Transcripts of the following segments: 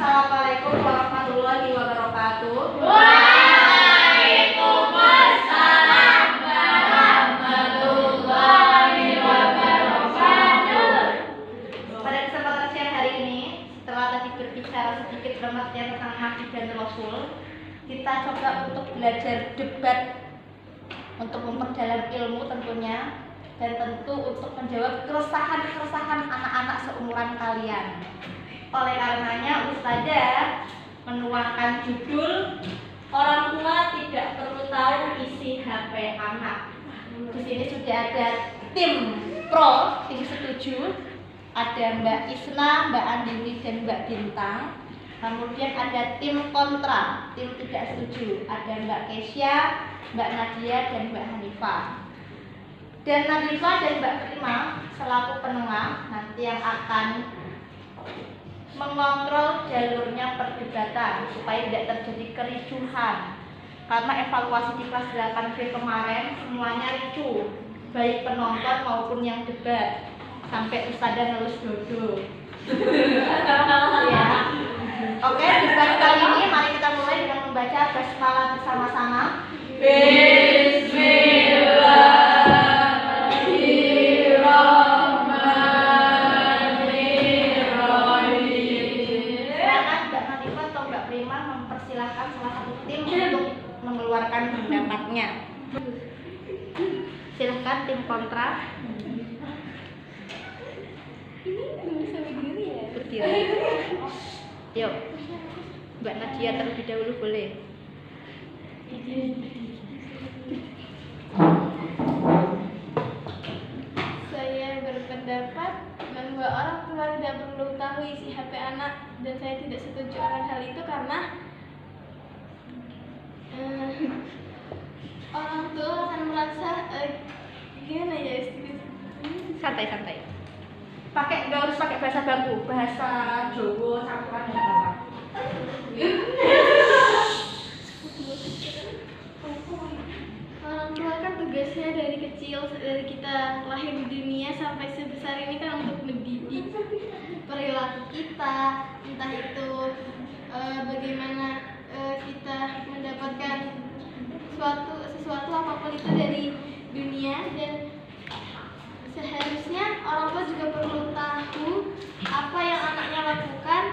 Assalamualaikum warahmatullahi wabarakatuh. Waalaikumsalam warahmatullahi wabarakatuh. Pada kesempatan siang hari ini, setelah tadi berbicara sedikit pengertian tentang Nabi dan Rasul, kita coba untuk belajar debat untuk memperdalam ilmu tentunya, dan tentu untuk menjawab keresahan-keresahan anak-anak seumuran kalian. Oleh karenanya Ustazah menuangkan judul orang tua tidak perlu tahu isi HP anak. Di sini sudah ada tim pro, tim setuju, ada Mbak Isna, Mbak Andini, dan Mbak Bintang. Kemudian ada tim kontra, tim tidak setuju, ada Mbak Kesya, Mbak Nadia, dan Mbak Hanifah. Dan Hanifah dan Mbak Prima selaku penengah nanti yang akan mengontrol jalurnya perdebatan supaya tidak terjadi kericuhan. Karena evaluasi di kelas 8B kemarin semuanya ricuh, baik penonton maupun yang debat, sampai Ustazah ngelus dodo. Ya. Oke, debat kali ini mari kita mulai dengan membaca basmalah bersama-sama. Mempersilahkan salah satu tim untuk mengeluarkan pendapatnya. Silahkan tim kontra. Ini bisa berdiri ya? Berdiri. Yuk, Mbak Nadia terlebih dahulu boleh. Saya berpendapat bahwa orang tua tidak perlu tahu isi HP anak, dan saya tidak setuju akan hal itu karena orang tua akan merasa gimana ya, Santai-santai. Nggak harus pakai bahasa baku, bahasa Jawa campuran dan apa. orang tua kan tugasnya dari kecil, dari kita lahir di dunia sampai sebesar ini kan untuk mendidik perilaku kita, entah itu bagaimana kita mendapatkan sesuatu apapun itu dari dunia. Dan seharusnya orang tua juga perlu tahu apa yang anaknya lakukan,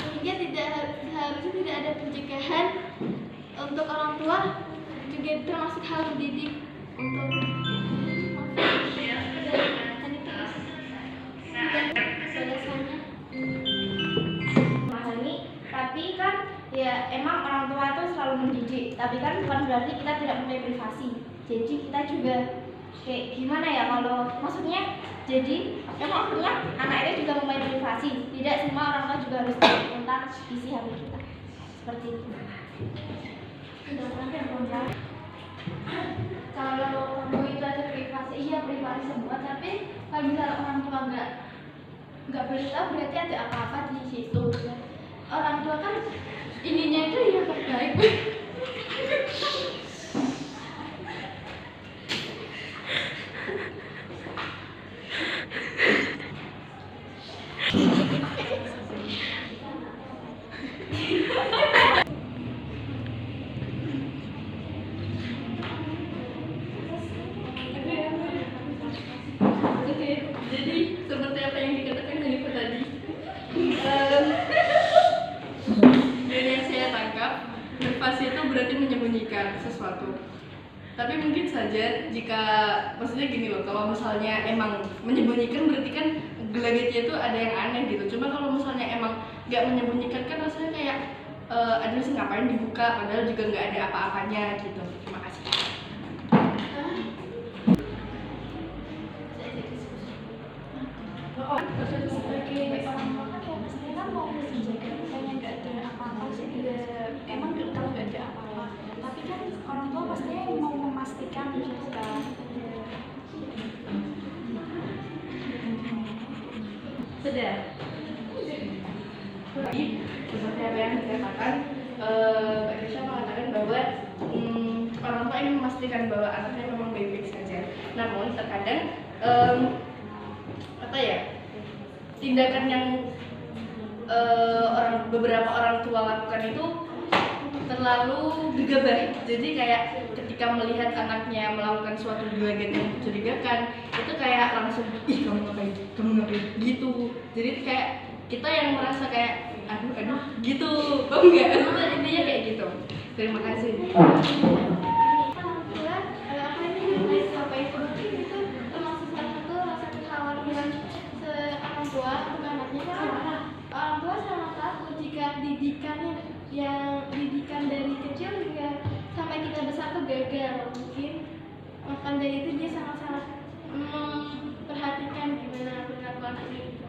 sehingga seharusnya tidak ada pencegahan. Untuk orang tua juga termasuk hal mendidik untuk Memahami, tapi kan ya emang orang tua itu selalu mendidik, tapi kan bukan berarti kita tidak punya privasi. Jadi kita juga kayak gimana ya, kalau maksudnya jadi emang maksudnya anak itu juga mempunyai privasi. Tidak semua orang tua juga harus tahu tentang isi HP kita. Seperti itu. kalau orang tua itu ada privasi, iya privasi semua, tapi kalau misalnya orang tua nggak boleh tahu, berarti ada apa-apa di situ. Orang tua kan ininya itu yang terbaik. Jadi seperti apa yang dikatakan Hanifah tadi, dari yang saya tangkap, privasi itu berarti menyembunyikan sesuatu. Tapi mungkin saja jika, maksudnya gini loh, kalau misalnya emang menyembunyikan berarti kan gelagatnya itu ada yang aneh gitu. Cuma kalau misalnya emang nggak menyembunyikan kan rasanya kayak aduh sih ngapain dibuka, padahal juga nggak ada apa-apanya gitu. Terima kasih. Sebagai orang tua kan ya pastinya kan mau menjaga supaya nggak ada apa-apa sih. Emang kalau nggak ada apa-apa, tapi kan orang tua pastinya mau memastikan juga. Sudah. Seperti apa yang dikatakan, Mbak Kesha mengatakan bahwa orang tua ingin memastikan bahwa anaknya memang baik-baik saja. Namun terkadang apa ya, tindakan yang beberapa orang tua lakukan itu terlalu gegabah. Jadi kayak ketika melihat anaknya melakukan suatu gelagat yang mencurigakan, itu kayak langsung, ih kamu ngapain gitu. Jadi kayak kita yang merasa kayak aduh gitu, paham nggak? Intinya kayak gitu. Terima kasih. Orang tua apa ini apa itu termasuk salah satu rasa kekhawatiran orang tua untuk anaknya, karena orang tua sangat takut jika didikan dari kecil hingga sampai kita besar tuh gagal mungkin. Maka dari itu dia sangat-sangat memperhatikan gimana perilaku anaknya itu.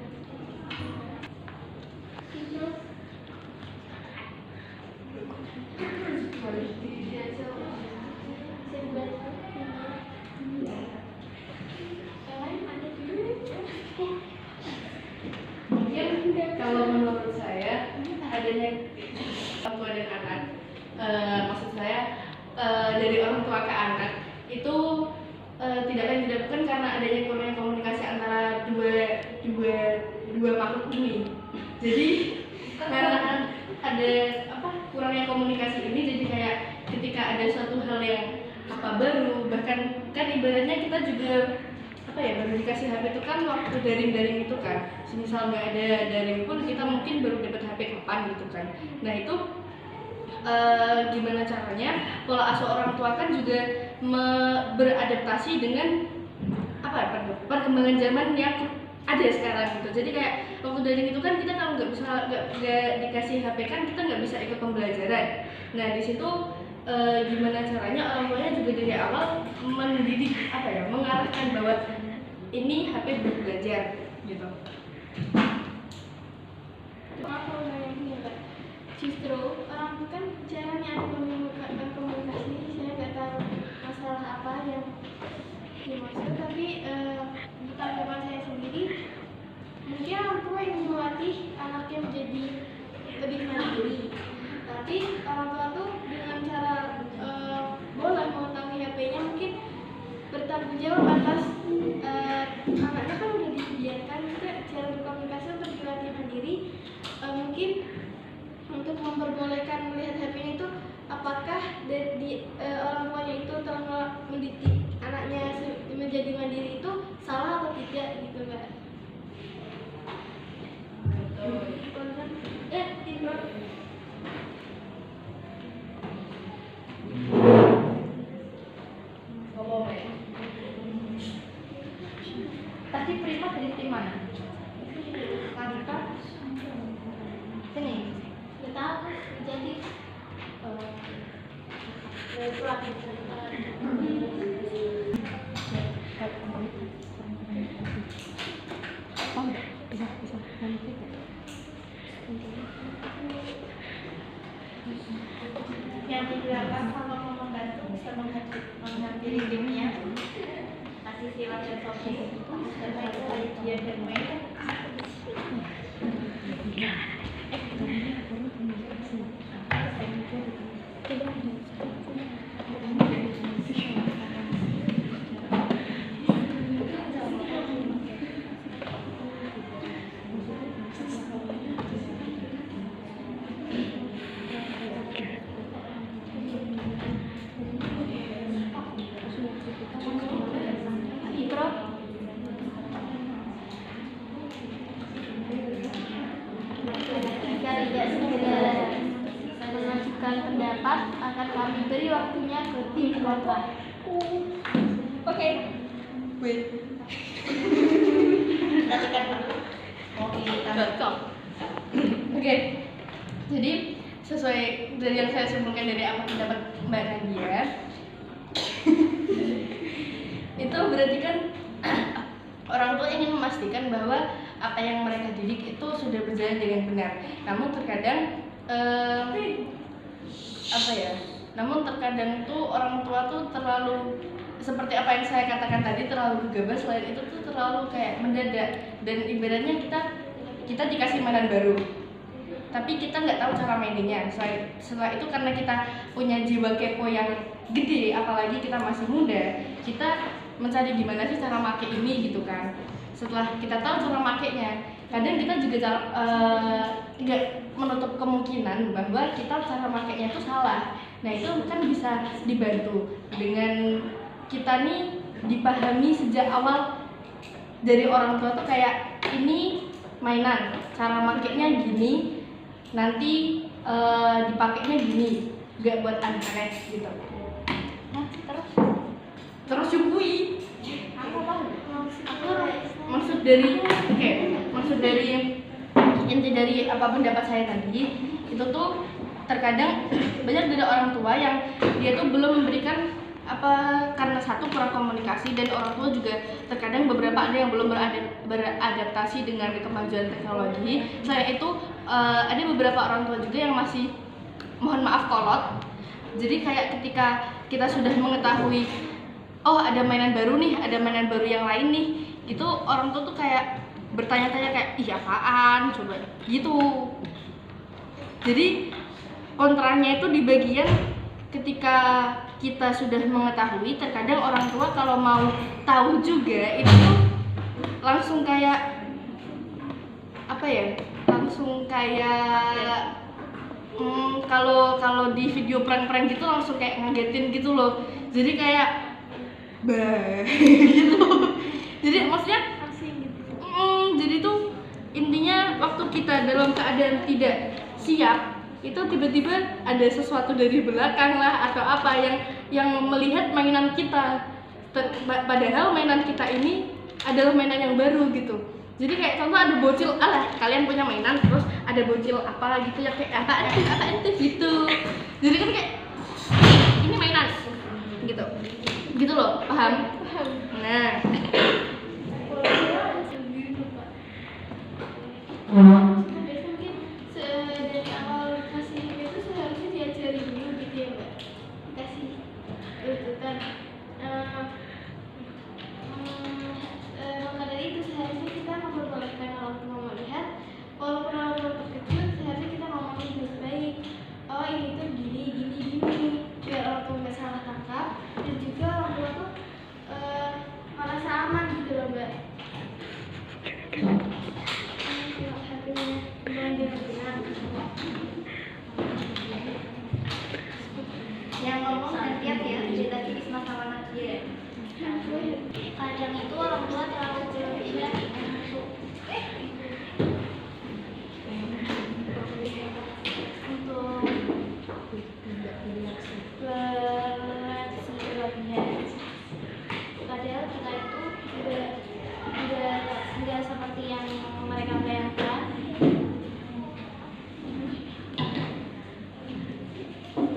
Mungkin kalau menurut saya adanya orang tua dan anak, maksud saya dari orang tua ke anak itu tidak lain tidak bukan karena adanya kurangnya komunikasi antara dua makhluk ini. Jadi karena ada kurangnya komunikasi ini, jadi kayak ketika ada suatu hal yang baru, bahkan kan ibaratnya kita juga baru dikasih HP itu kan waktu daring itu kan, misal nggak ada daring pun kita mungkin baru dapat HP kapan gitu kan. Nah itu gimana caranya pola asuh orang tua kan juga beradaptasi dengan perkembangan zaman yang ada sekarang gitu. Jadi kayak waktu daring itu kan kita kalau nggak dikasih HP kan kita nggak bisa ikut pembelajaran. Nah di situ gimana caranya orang tuanya juga dari awal mendidik mengarahkan bahwa ini HP buat belajar gitu. Aku nanya gini Mbak, justru orang tua kan caranya ada komunikasi, saya nggak tahu masalah apa yang dimaksud, tapi tanggapan saya sendiri mungkin orang tua yang melatih anaknya menjadi lebih mandiri, tapi orang tua tuh dengan cara boleh mengetahui HP-nya mungkin bertanggung jawab atas anaknya kan udah dibiarkan juga cara berkomunikasi untuk dilatih mandiri. Mungkin untuk memperbolehkan melihat HP-nya itu apakah orang tuanya itu telah mendidik anaknya menjadi mandiri itu salah atau tidak gitu Mbak. Tadi Prima dari tim mana? Wanita? Sini. Nggak tahu jadi itu lagi Yang digunakan kalau mau membantu bisa menghadiri timnya. Kasih Sila dan Sofi, serta Dia dan Mei. Jika tidak segera mengajukan pendapat, akan kami beri waktunya ke tim korban. Oke. Wait. Tatikan dulu. Mau ditambah. Oke. Jadi sesuai dari yang saya simpulkan dari apa pendapat Mbak Nadia, itu berarti kan orang tua ingin memastikan bahwa apa yang mereka didik itu sudah berjalan dengan benar. Namun terkadang namun terkadang tuh orang tua tuh terlalu, seperti apa yang saya katakan tadi, terlalu gegabah. Selain itu tuh terlalu kayak mendadak, dan ibaratnya kita dikasih mainan baru tapi kita nggak tahu cara maininnya. Setelah itu karena kita punya jiwa kepo yang gede, apalagi kita masih muda, kita mencari gimana sih cara make ini gitu kan. Setelah kita tahu cara makainya, kadang kita juga tidak menutup kemungkinan bahwa kita cara makainya itu salah. Nah itu kan bisa dibantu dengan kita nih dipahami sejak awal dari orang tua tuh kayak ini mainan, cara makainya gini, nanti dipakainya gini, gak buat aneh gitu. Nah, Terus cukup aku tahu. maksud dari inti dari apa pendapat saya tadi itu tuh terkadang banyak dari orang tua yang dia tuh belum memberikan apa, karena satu kurang komunikasi, dan orang tua juga terkadang beberapa ada yang belum beradaptasi dengan kemajuan teknologi. Selain itu ada beberapa orang tua juga yang masih, mohon maaf, kolot. Jadi kayak ketika kita sudah mengetahui oh ada mainan baru nih, ada mainan baru yang lain nih, itu orang tua tuh kayak bertanya-tanya kayak ih apaan coba gitu. Jadi kontranya itu di bagian ketika kita sudah mengetahui, terkadang orang tua kalau mau tahu juga itu langsung kayak apa ya, langsung kayak kalau di video prank-prank gitu langsung kayak ngagetin gitu loh. Jadi kayak bah gitu. Jadi maksudnya jadi tuh intinya waktu kita dalam keadaan tidak siap, itu tiba-tiba ada sesuatu dari belakang lah atau apa yang melihat mainan kita, padahal mainan kita ini adalah mainan yang baru gitu. Jadi kayak contoh ada bocil, alah kalian punya mainan terus ada bocil apa gitu ya kayak apaan tuh gitu. Jadi kan kayak ini mainan gitu loh, paham? Nah Mungkin dari awal kasih itu seharusnya diajarin dulu gitu ya Mbak, kasih rujukan. Maka dari itu seharusnya kita memperbolehkan orang tua melihat, walaupun orang tua terkejut, seharusnya kita ngomongin baik-baik. Oh ini tuh gini, biar orang tua nggak salah tangkap, dan juga orang tua tuh merasa aman gitu loh Mbak. Yang ngomong hati-hati ya, jadi tadi Isma sama Nadia. Kadang itu orang tua terlalu berlebihan untuk berlebihan. Padahal kita itu tidak seperti yang mereka bayangkan.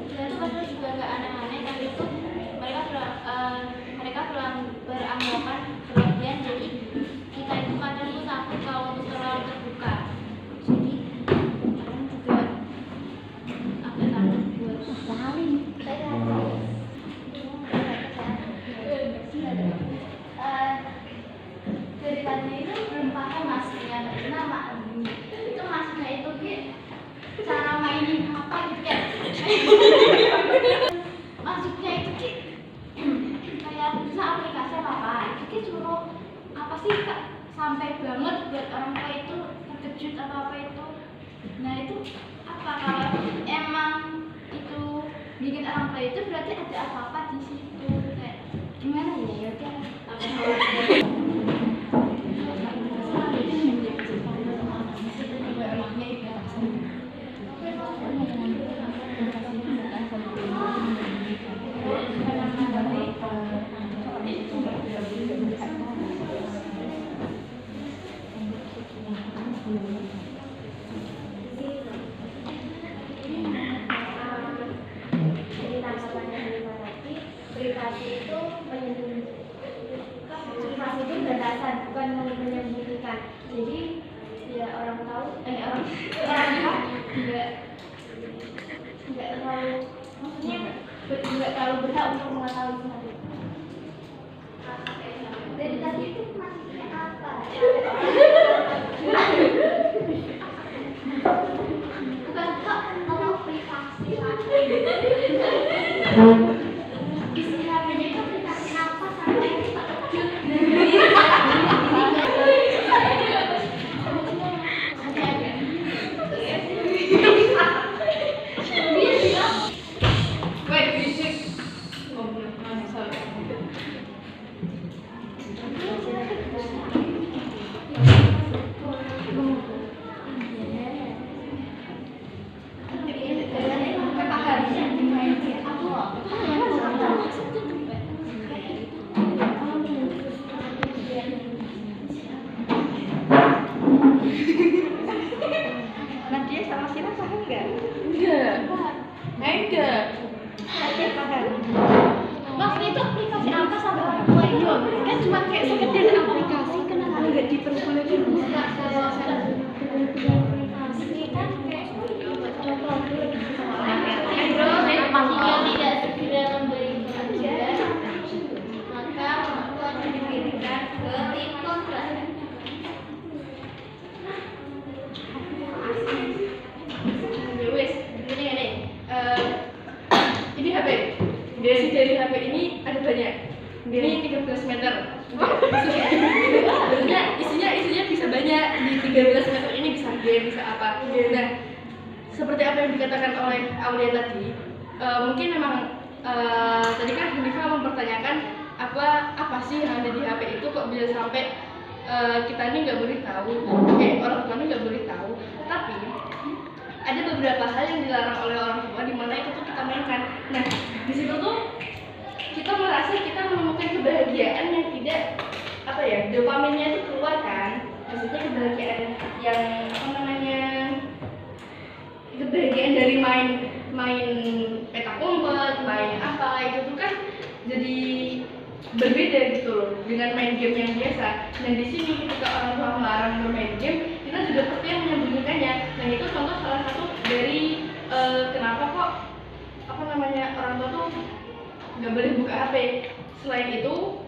Dan itu padahal juga nggak aneh-aneh, tapi itu mereka beranggapan berlebihan. Jadi kita itu kadang tuh takut kalau untuk terlalu terbuka. Jadi kadang juga agak takut buat saling. Ceritanya itu belum paham maksudnya, nama itu maksudnya itu cara mainin apa gitu kayak maksudnya itu kayak bisa aplikasi apa itu suruh apa sih Kak, sampai banget buat orang tua itu terkejut apa itu. Nah itu apa, kalau emang itu bikin orang tua itu berarti ada apa-apa di situ, kayak gimana ya dia privasi itu privasi itu batasan, bukan menyembunyikan. Jadi ya orang tahu orang nggak terlalu, maksudnya nggak terlalu berhak untuk mengetahui sesuatu. Dari tadi itu maksudnya apa? Bukan hak atau privasi lagi. Istilahnya itu privasi apa sampai Maksudnya isinya bisa banyak, di 13 meter ini bisa game, bisa apa. Nah, seperti apa yang dikatakan oleh Aulia tadi, mungkin memang tadi kan Hanifah mempertanyakan apa sih yang ada di HP itu kok bisa sampai kita ini nggak boleh tahu, orang tua ini nggak boleh tahu. Tapi ada beberapa hal yang dilarang oleh orang tua di mana itu tuh kita mainkan. Nah, di situ tuh kita merasa kita menemukan kebahagiaan yang tidak dopaminnya itu keluar kan. Maksudnya kebahagiaan yang kebahagiaan dari main petak umpet, main apa itu tuh kan jadi berbeda gitu loh dengan main game yang biasa. Dan di sini ketika orang tua melarang bermain game, kita juga pasti yang menyembunyikannya. Nah itu contoh salah satu dari kenapa kok orang tua tuh nggak boleh buka HP. Selain itu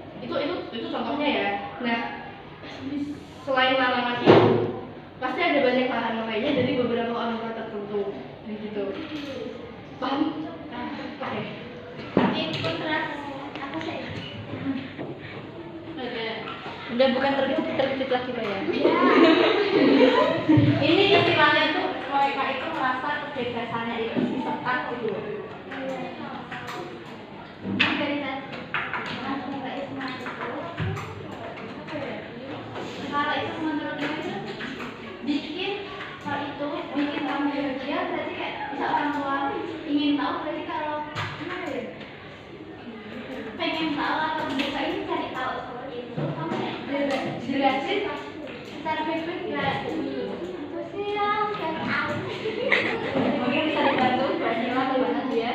contohnya ya. Nah selain larangan itu pasti ada banyak larangan lainnya dari beberapa orang tua tertentu gitu. Paham? Oke. Ini kontras apa sih? Udah bukan terkejut lagi Pak ya. Ini istilahnya tuh mereka itu merasa kebebasannya itu disekat gitu. Dari tadi langsung Mbak Isma itu kalau itu menurutmu itu bikin kamu bahagia, berarti kayak bisa orang tua ingin tahu, berarti kalau pengen tahu atau bisa ini cari tahu seperti itu kamu jelasin secara baik-baik ya sosial dan tahu Mungkin bisa dibantu Mbak Nila bagaimana dia?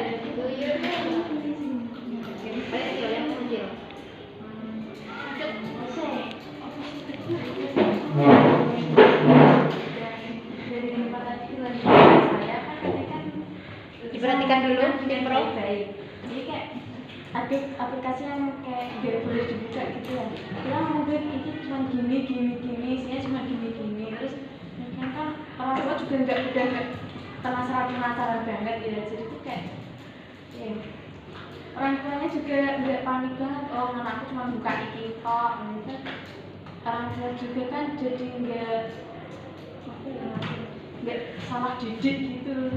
Baik sih yang kecil. Diperhatikan dulu mungkin Pro. Baik. Jadi kayak ada aplikasi yang kayak nggak boleh dibuka gitu ya. Kita mungkin itu cuma gini, isinya cuma gini. Terus kan orang tua juga nggak penasaran banget ya. Jadi tuh kayak ya, orang tuanya juga nggak panik banget. Oh, anakku cuma buka iki kok. Gitu. Orang tua juga kan jadi nggak salah didik gitu.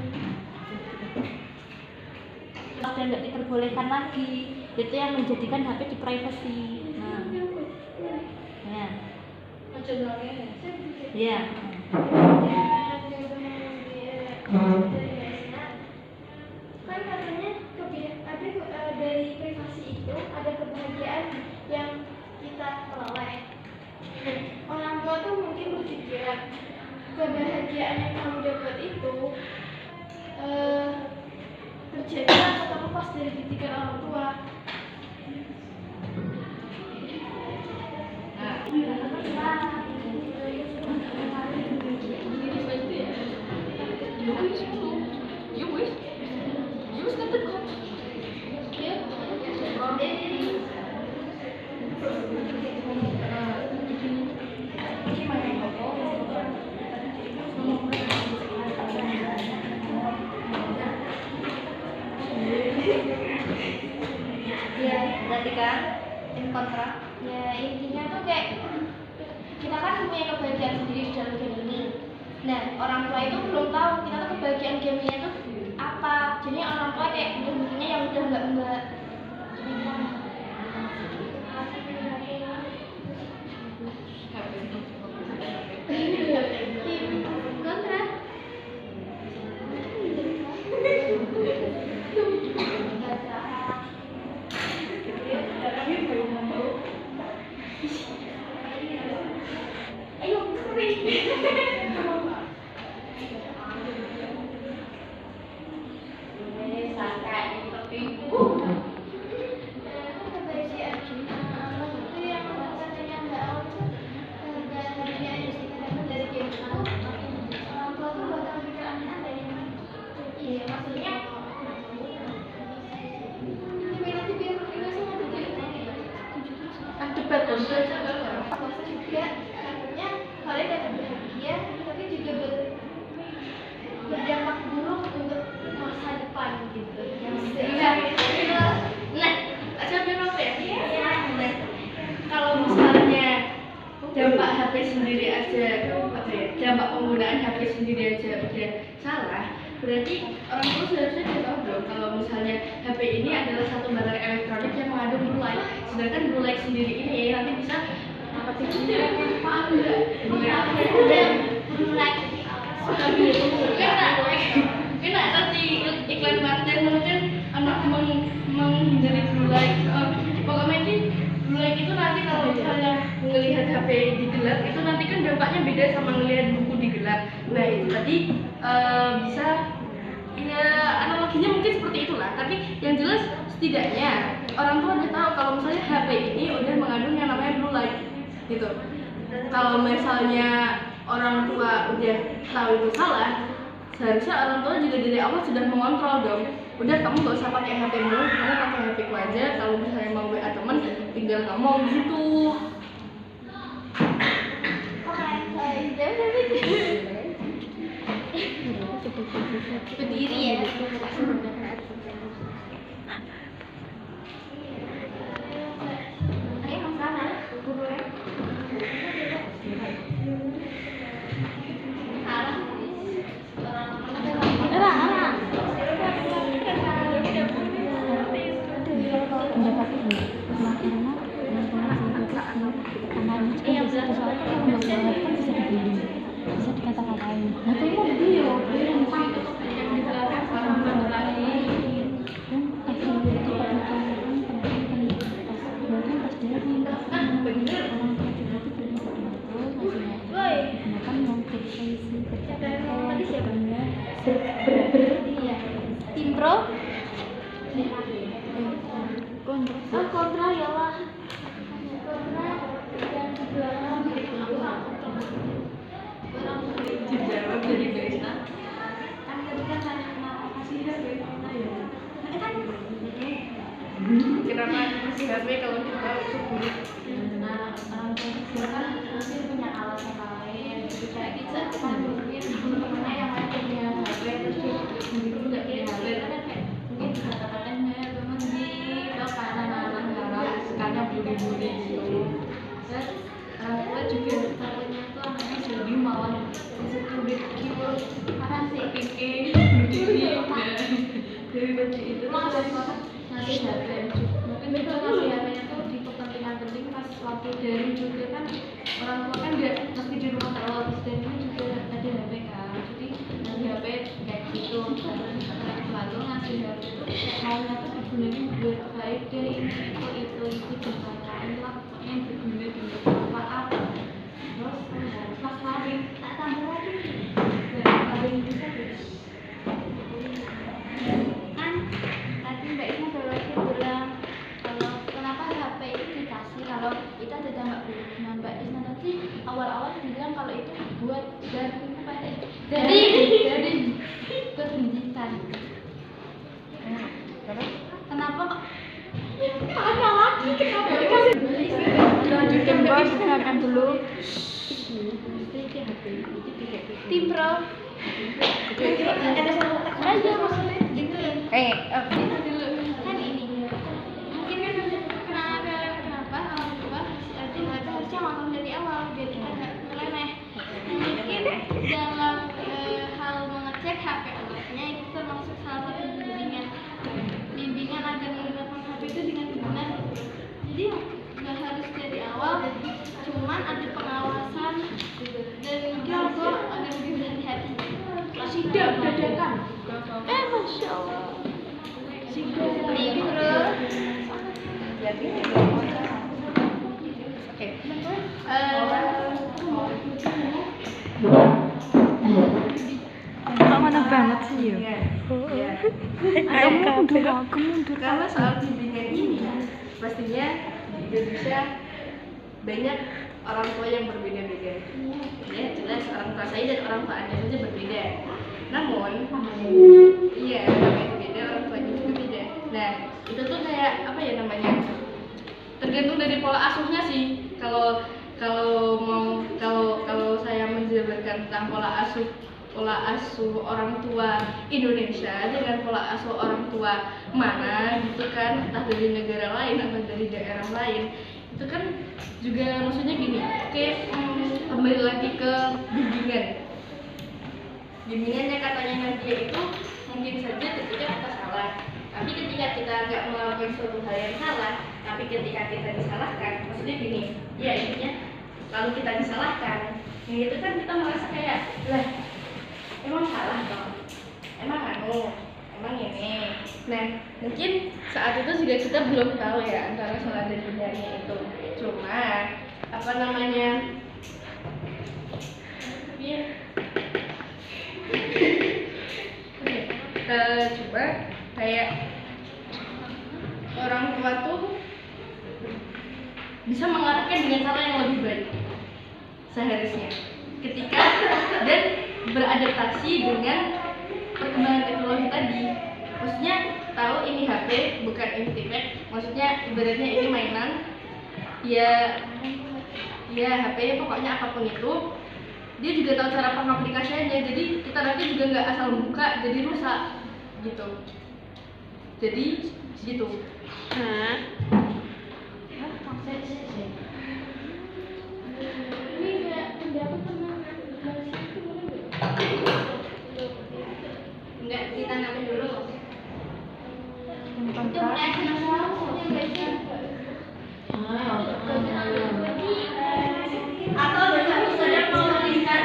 Sudah nggak diperbolehkan lagi, itu yang menjadikan HP di privacy. Nah, ya. Kan katanya ada dari privasi itu ada kebahagiaan yang kita peroleh. Orang tua tuh mungkin berpikiran kebahagiaan yang kamu dapat itu terjadi atau lepas dari didikan orang tua. Berarti kan in kontra. Ya intinya tuh kayak kita kan punya kebahagiaan sendiri di dalam game ini. Nah orang tua itu belum tahu kita tuh kebahagiaan gamenya tuh apa. Jadi orang tua kayak gamenya yang udah enggak. Kontra. Ayo, debat juga katanya kalian dapat bahagia tapi HP sendiri aja apa ya, dampak penggunaan HP sendiri aja udah salah, berarti orang tua seharusnya dia tahu dong kalau misalnya HP ini adalah satu barang elektronik yang mengandung blue light, sedangkan blue light sendiri ini nanti bisa apa sih paham nggak? Kena nanti iklan Martin kan anak menghindari blue light. Pokoknya ini blue light itu nanti kalau misalnya ngelihat HP digelap itu nanti kan dampaknya beda sama ngelihat buku digelap. Nah itu tadi bisa ya analoginya mungkin seperti itulah. Tapi yang jelas setidaknya orang tua udah tahu kalau misalnya HP ini udah mengandung yang namanya blue light gitu. Kalau misalnya orang tua udah tahu itu salah, seharusnya orang tua juga dari awal sudah mengontrol dong. Udah kamu gak usah pakai HP dulu, kamu pakai HP ku aja. Kalau misalnya mau WA temen, tinggal ngomong gitu. Berdiri ya. Ayo sama guru ya. Bisa dikata-katain. Nah, itu mau dia Tim Pro. Kontra ya lah. Dijawab dari Desa. Kenapa kasih HP kalau kita itu buruk? orang tua kecil kan mungkin punya alasan lain, kayak kita mungkin temen-temennya yang lain punya HP terus dia sendiri nggak punya HP kan kayak mungkin bisa katakan temen nih lo karena anak-anak sukanya bully-bully gitu. Dan orang tua juga takutnya tuh anaknya jadi malah insecure gitu karena si Kiki berdiri dari kecil itu terus nanti HP mungkin itu ngasih HP-nya tuh di kepentingan penting pas waktu dari juga kan orang tua kan nggak mesti di rumah terus dan ini juga ada HP kan jadi ngasih HP kayak gitu lalu ngasih HP itu maunya tuh digunakan buat baik dari itu ditanyain lah pokoknya yang berguna untuk apa terus pas lari tak tambah lagi ada yang bisa Kan tadi Mbak Isma baru aja bilang kalau kenapa HP itu dikasih kalau itu ada dampak buruknya. Mbak Isma tadi awal-awal bilang kalau itu buat dari pendidikan. Kenapa kok? Ada lagi kenapa? lanjutin bos dengarkan dulu Tim Pro. Ada satu teks aja maksudnya gitu. Kan ini mungkin kan kenapa orang tua harusnya ngomong dari awal biar kita nggak nyeleneh. Mungkin dalam hal mengecek HP anaknya itu termasuk salah satu bimbingan agar menggunakan HP itu dengan benar. Jadi nggak harus dari awal, cuman ada pengawasan dan mungkin orang tua agar lebih berhati-hati. tidak dadakan Masya Allah. Tim Pro. Oke. kok mana banget sih ya Kamu mundur. Kalau soal bimbingan ini, pastinya di Indonesia banyak orang tua yang berbeda-beda. Ya jelas orang tua saya dan orang tua Anda saja berbeda. Namun, iya namanya beda, orang tuanya juga beda. Nah itu tuh kayak apa ya namanya? Tergantung dari pola asuhnya sih. Kalau saya menjelaskan tentang pola asuh orang tua Indonesia dengan pola asuh orang tua mana gitu kan, entah dari negara lain atau dari daerah lain, itu kan juga maksudnya gini, kayak kembali lagi ke bimbingan. Bimbingannya katanya Nadia itu mungkin saja ketika kita salah, tapi ketika kita nggak melakukan suatu hal yang salah, tapi ketika kita disalahkan, maksudnya gini, ya intinya kalau kita disalahkan, ya itu kan kita merasa kayak lah emang salah toh, emang ini. Nah mungkin saat itu juga kita belum tahu ya antara salah dan benarnya itu. Cuma apa namanya? Ya. Coba kayak orang tua tuh bisa mengarahkan dengan cara yang lebih baik seharusnya ketika dan beradaptasi dengan perkembangan teknologi tadi. Maksudnya tahu ini HP bukan ini tablet, maksudnya ibaratnya ini mainan ya HP pokoknya apapun itu dia juga tahu cara pengaplikasiannya, jadi kita nanti juga nggak asal buka jadi rusak gitu. Jadi gitu. Ini nggak pendapat pernah bahas itu boleh nggak? Enggak, kita nanti dulu. Yang Itu mulai atau juga sudah mau melihat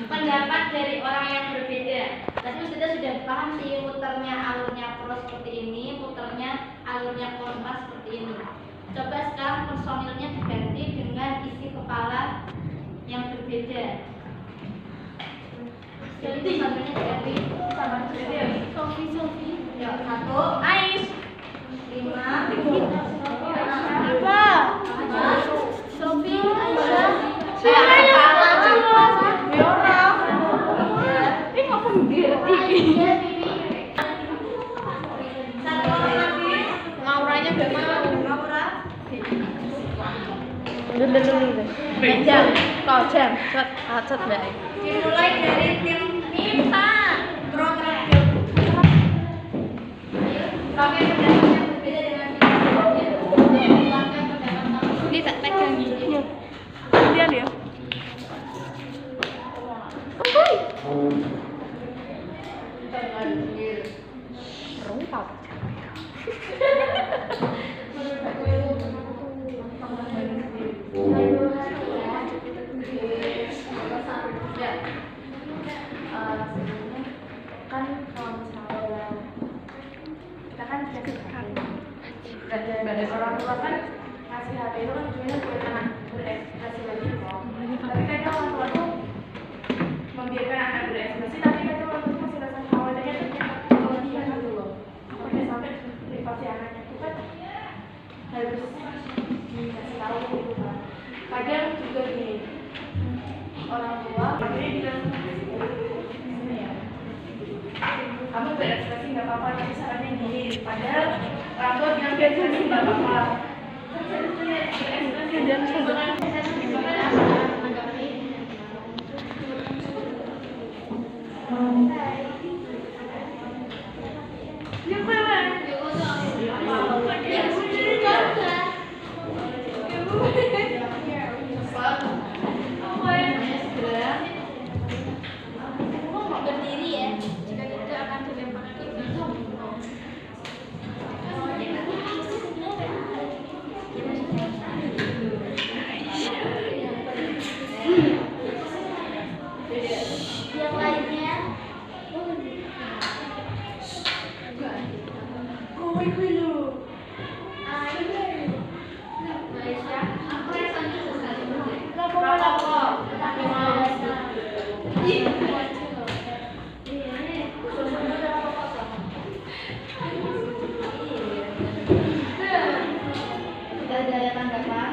pendapat dari orang yang berbeda. Tadi sudah paham sih muternya alurnya pro seperti ini, muternya alurnya kontra seperti ini. Coba sekarang personilnya diganti dengan isi kepala yang berbeda. Jadi satunya diganti sama Sofi. ya, 1 Ais 5 Apa? Sofi, Aisyah. Ini ngomong ngerti. Satu orang lagi. Ngauranya gak mau. Laura. Jam, kau jam, cet baik. Dimulai dari tim Nita. Program pakai pendapatnya berbeda dengan kita. Ini tak pegang gini. Lihat ya. Sebenarnya kan kalau misalnya kita kan dikasih HP dan orang tua kan ngasih HP itu kan tujuannya buat anak berekspresi lagi kok. Tapi kadang orang tua tuh membiarkan anak berekspresi, tapi kadang orang tua masih rasa khawatirnya ternyata kelebihan gitu loh. Sampai privasi anaknya itu kan harus dikasih tahu gitu kan. Kadang juga gini, orang tua akhirnya bilang ini ya, kamu berekspresi nggak apa-apa, tapi sarannya gini. Padahal orang tua bilang berekspresi nggak apa-apa. Berdiri ya. Jika tidak akan dilempar kita. Yang lainnya Malaysia. Aku yang Tidak ada tanggapan.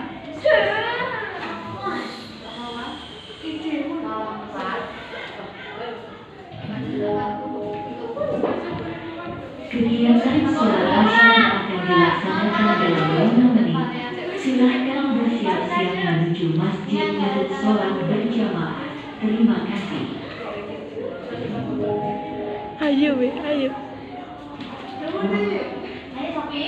Kegiatan selanjutnya akan dilaksanakan dalam 5 menit. Silahkan bersiap-siap menuju masjid untuk sholat berjamaah. Terima kasih. Ayo, ayo. Ayo Sofi.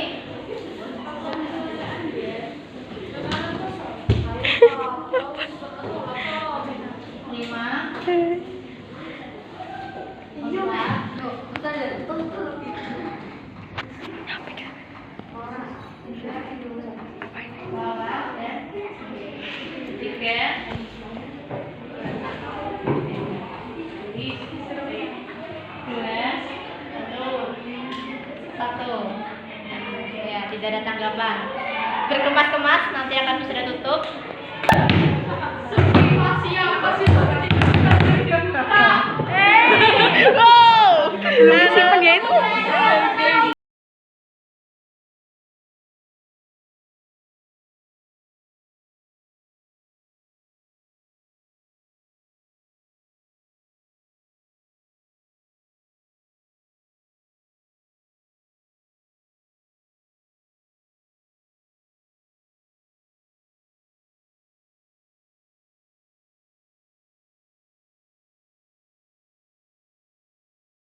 tanggapan. Berkemas-kemas nanti akan sudah tutup.